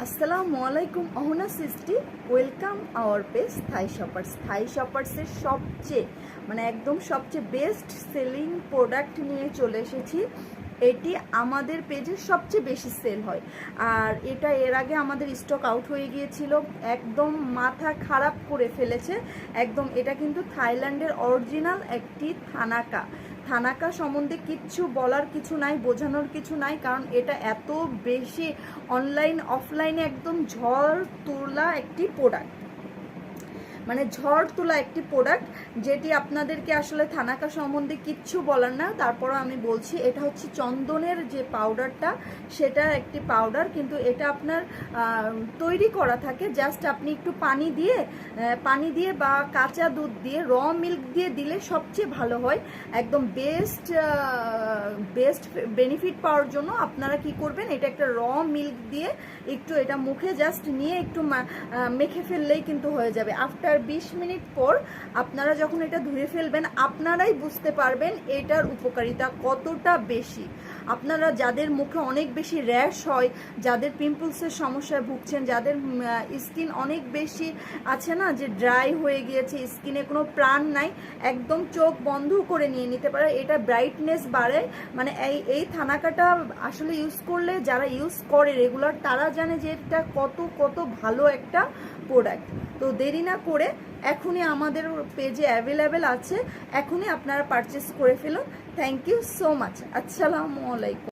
আসসালামু আলাইকুম Ahana Srishti, welcome our page Thai shoppers. Thai শপার্সের একদম সবচেয়ে বেস্ট সেলিং প্রোডাক্ট নিয়ে চলে এসেছি। এটি আমাদের পেজে সবচেয়ে বেশি সেল হয়, আর এটা এর আগে আমাদের স্টক আউট হয়ে গিয়েছিল, একদম মাথা খারাপ করে ফেলেছে একদম। এটা কিন্তু থাইল্যান্ডের অরিজিনাল একটি থানাকা। থানাকা সম্বন্ধে কিচ্ছু বলার কিছু নাই, বোঝানোর কিছু নাই, কারণ এটা এত বেশি অনলাইন অফলাইনে একদম ঝড় তোলা একটি প্রোডাক্ট, ঝড় তোলা একটি প্রোডাক্ট, যেটি আপনাদেরকে আসলে থানাকা সম্বন্ধে কিচ্ছু বলার না। তারপরও আমি বলছি, এটা হচ্ছে চন্দনের যে পাউডারটা, সেটার একটি পাউডার, কিন্তু এটা আপনার তৈরি করা থাকে। জাস্ট আপনি একটু পানি দিয়ে বা কাঁচা দুধ দিয়ে, র মিল্ক দিয়ে দিলে সবচেয়ে ভালো হয়। একদম বেস্ট বেনিফিট পাওয়ার জন্য আপনারা কি করবেন, এটা একটা র মিল্ক দিয়ে একটু এটা মুখে জাস্ট নিয়ে একটু মেখে ফেললেই কিন্তু হয়ে যাবে। আফটার 20 মিনিট পর আপনারা যখন এটা ধুয়ে ফেলবেন, আপনারাই বুঝতে পারবেন এটার উপকারিতা কতটা বেশি। আপনারা যাদের মুখে অনেক বেশি র্যাশ হয়, যাদের পিম্পলসের সমস্যায় ভুগছেন, যাদের স্কিন অনেক বেশি আছে না, যে ড্রাই হয়ে গিয়েছে, স্কিনে কোনো প্রাণ নাই, একদম চোখ বন্ধ করে নিয়ে নিতে পারে। এটা ব্রাইটনেস বাড়ায়। এই থানাকাটা আসলে ইউজ করলে, যারা ইউজ করে রেগুলার, তারা জানে যে এটা কত ভালো একটা প্রোডাক্ট। তো দেরি না করে এখনই আমাদের পেজে অ্যাভেলেবেল আছে, এখনই আপনারা পারচেস করে ফেলুন। Thank you so much. আসসালামু আলাইকুম।